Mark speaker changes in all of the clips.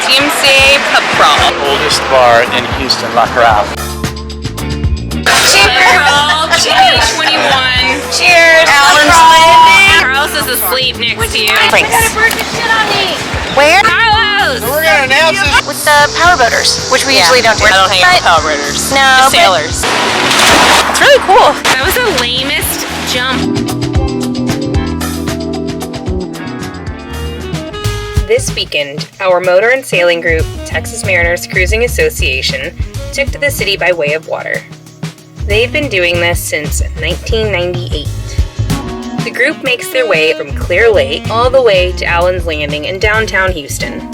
Speaker 1: TMCA pub crawl.
Speaker 2: Oldest bar in Houston, La Carafe.
Speaker 1: Cheers! Jenny 21. Cheers!
Speaker 3: Alan's Landing.
Speaker 1: Carlos is asleep next to you.
Speaker 3: Thanks. Where?
Speaker 1: Carlos!
Speaker 2: We're gonna announce this
Speaker 3: With the powerboaters, which we usually don't do.
Speaker 1: I don't hang out with powerboaters.
Speaker 3: No,
Speaker 1: Just sailors.
Speaker 3: It's really cool.
Speaker 1: That was the lamest jump. This weekend, our motor and sailing group, Texas Mariners Cruising Association, took to the city by way of water. They've been doing this since 1998. The group makes their way from Clear Lake all the way to Allen's Landing in downtown Houston.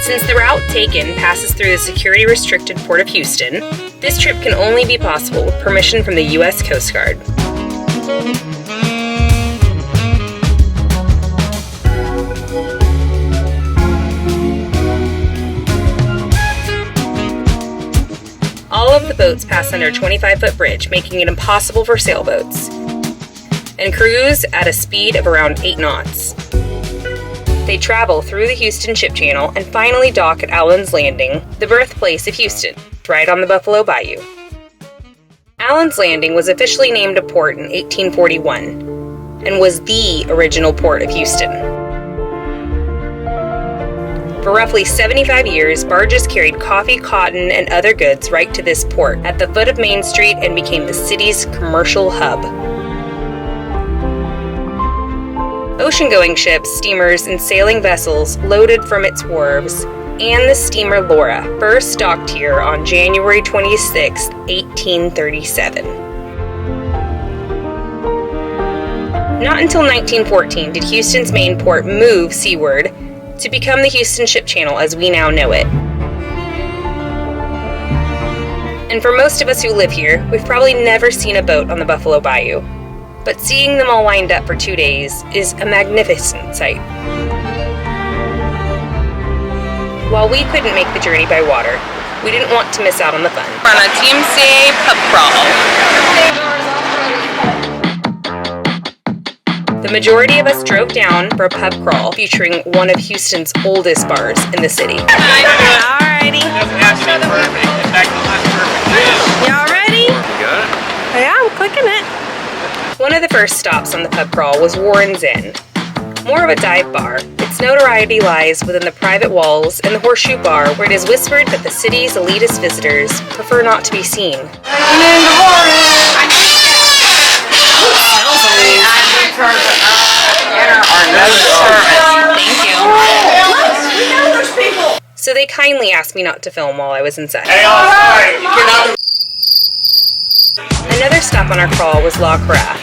Speaker 1: Since the route taken passes through the security-restricted Port of Houston, this trip can only be possible with permission from the U.S. Coast Guard. All of the boats pass under a 25-foot bridge, making it impossible for sailboats, and cruise at a speed of around 8 knots. They travel through the Houston Ship Channel and finally dock at Allen's Landing, the birthplace of Houston, right on the Buffalo Bayou. Allen's Landing was officially named a port in 1841 and was the original port of Houston. For roughly 75 years, barges carried coffee, cotton, and other goods right to this port at the foot of Main Street and became the city's commercial hub. Ocean-going ships, steamers, and sailing vessels loaded from its wharves, and the steamer Laura first docked here on January 26, 1837. Not until 1914 did Houston's main port move seaward to become the Houston Ship Channel as we now know it. And for most of us who live here, we've probably never seen a boat on the Buffalo Bayou. But seeing them all lined up for 2 days is a magnificent sight. While we couldn't make the journey by water, we didn't want to miss out on the fun. We're on a TMCA pub crawl. The majority of us drove down for a pub crawl featuring one of Houston's oldest bars in the city. Alrighty. Y'all ready? Yeah, I'm clicking it. One of the first stops on the pub crawl was Warren's Inn. More of a dive bar, its notoriety lies within the private walls and the Horseshoe Bar, where it is whispered that the city's elitist visitors prefer not to be seen. Thank you. So they kindly asked me not to film while I was inside. Another stop on our crawl was La Carafe,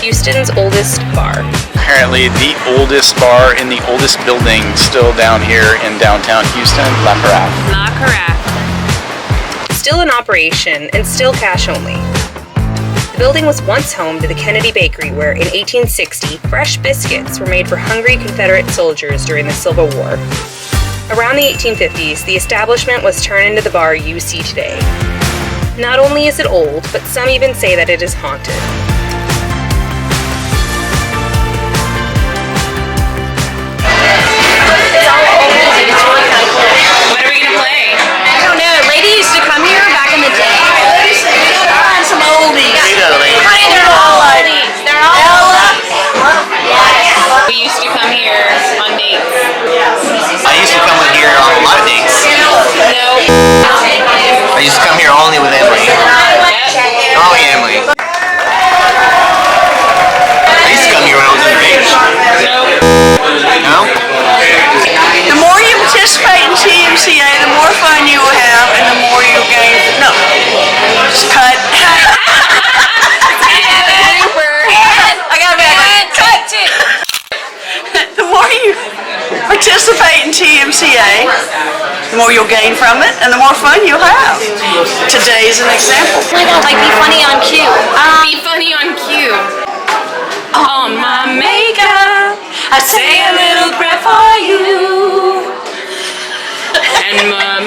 Speaker 1: Houston's oldest bar.
Speaker 2: Apparently the oldest bar in the oldest building still down here in downtown Houston, La Carafe.
Speaker 1: La Carafe. Still in operation and still cash only. The building was once home to the Kennedy Bakery, where in 1860, fresh biscuits were made for hungry Confederate soldiers during the Civil War. Around the 1850s, the establishment was turned into the bar you see today. Not only is it old, but some even say that it is haunted. What are we gonna play?
Speaker 3: I don't know. Lady used to come here back in the day. Find some oldies. They're all oldies. They're all oldies.
Speaker 1: We used to come here on dates.
Speaker 4: I used to come in here on a lot of dates.
Speaker 1: No.
Speaker 4: I used to come here only with Emily. Only Emily. I used to come here when I was underage. No?
Speaker 5: The more you participate in TMCA, the more fun you will have and the more you'll gain. No. Just cut. I got back. Cut it. The more you participate in TMCA, the more you'll gain from it and the more fun you'll have. Today's an example.
Speaker 3: Oh my God, like be funny on cue.
Speaker 1: Be funny on cue. On my makeup, I say a little prayer for you. And my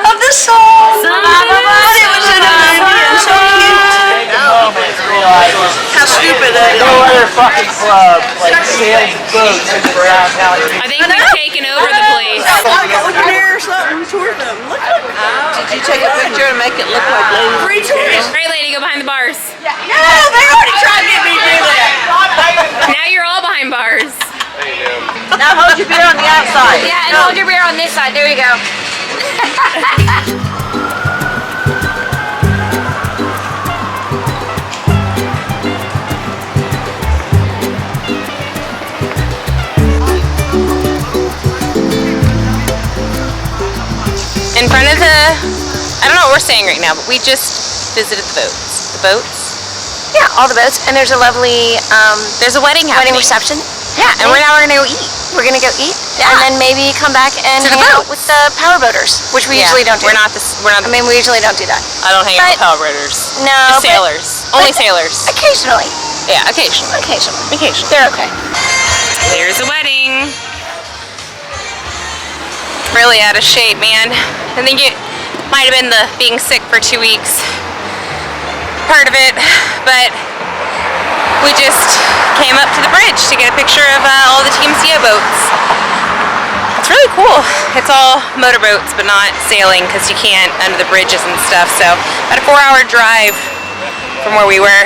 Speaker 5: Of the song. But it was in a movie and so cute. How stupid that is.
Speaker 4: fucking club, like sails boats around town.
Speaker 1: I think we've taken over the place.
Speaker 5: Like over there or something, tour them. Look.
Speaker 4: Did you take a picture and make it look like lady?
Speaker 5: Free tours.
Speaker 1: All right, lady, go behind the bars.
Speaker 5: No, they already tried to get me to do that.
Speaker 1: Now you're all behind bars.
Speaker 5: Now hold your beer on the outside.
Speaker 3: Yeah, and hold your beer on this side. There you go.
Speaker 1: In front of the, I don't know what we're saying right now, but we just visited the boats. The boats?
Speaker 3: Yeah, all the boats. And there's a lovely
Speaker 1: There's a wedding happening.
Speaker 3: reception.
Speaker 1: Yeah, and now we're gonna go eat.
Speaker 3: We're gonna go eat,
Speaker 1: Yeah.
Speaker 3: and then maybe come back and
Speaker 1: To the
Speaker 3: hang out
Speaker 1: boats.
Speaker 3: with the power boaters, which we usually don't do.
Speaker 1: We're not
Speaker 3: I mean, we usually don't do that.
Speaker 1: I don't hang out with
Speaker 3: But-
Speaker 1: power boaters.
Speaker 3: No,
Speaker 1: Just
Speaker 3: but-
Speaker 1: sailors. Only
Speaker 3: but-
Speaker 1: sailors.
Speaker 3: Occasionally.
Speaker 1: Yeah, occasionally.
Speaker 3: Occasionally.
Speaker 1: Occasionally.
Speaker 3: They're okay.
Speaker 1: There's a wedding. Really out of shape, man. I think it might have been the being sick for 2 weeks part of it, but we just came up to the bridge to get a picture of all the Team Sia boats. It's really cool. It's all motorboats, but not sailing because you can't under the bridges and stuff. So about a 4-hour drive from where we were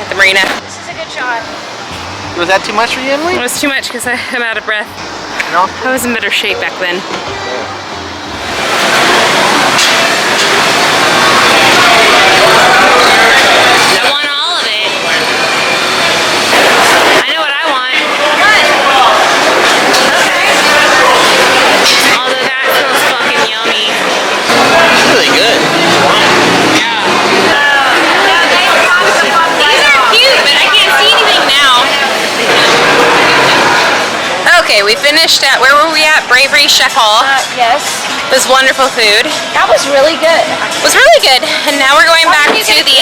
Speaker 1: at the marina.
Speaker 3: This is a good shot.
Speaker 4: Was that too much for you, Emily?
Speaker 1: It was too much because I'm out of breath.
Speaker 4: No.
Speaker 1: I was in better shape back then. I want all of it. I know what I want. Although that smells fucking yummy.
Speaker 4: Really good.
Speaker 1: These are cute, but I can't see anything now. Okay, we finished at, where were we at? Bravery Chef Hall.
Speaker 3: Yes.
Speaker 1: It was wonderful food.
Speaker 3: That was really good.
Speaker 1: It was really good. And now we're going back to the,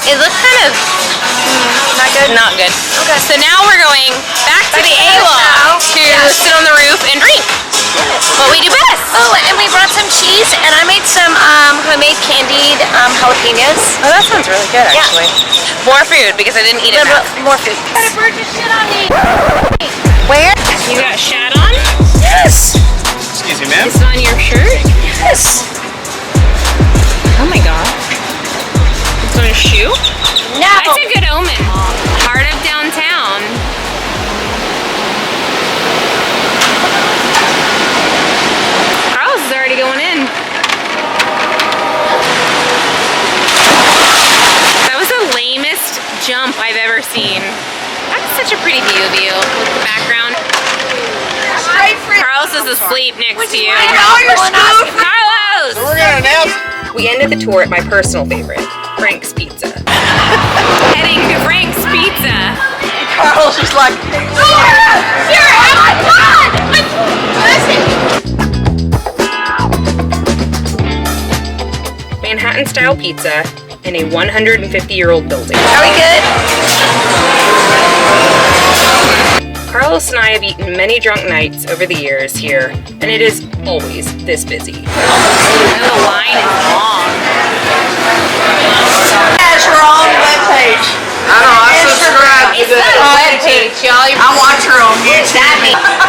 Speaker 1: it looks kind of
Speaker 3: Not good?
Speaker 1: not good.
Speaker 3: Okay.
Speaker 1: So now we're going back to the A-Loft to sit on the roof and drink. What we do best.
Speaker 3: Oh, and we brought some cheese, and I made some homemade candied jalapenos.
Speaker 1: Oh, that sounds really good,
Speaker 3: Yeah.
Speaker 1: actually. More food because I didn't eat enough.
Speaker 3: More food. Got a bird to shit on me.
Speaker 1: Where? You got shat on?
Speaker 3: Yes.
Speaker 4: Excuse me, ma'am.
Speaker 1: It's on your shirt?
Speaker 3: Yes.
Speaker 1: Oh my god. It's on your shoe?
Speaker 3: No.
Speaker 1: That's a good omen. Heart of downtown. Carlos is already going in. That was the lamest jump I've ever seen. That's such a pretty view with the background. Carlos is asleep next to you. Carlos!
Speaker 4: We're gonna announce.
Speaker 1: We ended the tour at my personal favorite, Frank's Pizza. Heading to Frank's Pizza.
Speaker 5: Carlos is like,
Speaker 1: Manhattan-style pizza in a 150-year-old building.
Speaker 3: Are we good?
Speaker 1: Carlos and I have eaten many drunk nights over the years here, and it is always this busy. And the line is long.
Speaker 5: that's her own webpage.
Speaker 4: I know. I subscribe to that.
Speaker 1: Webpage, y'all.
Speaker 5: I watch her on YouTube.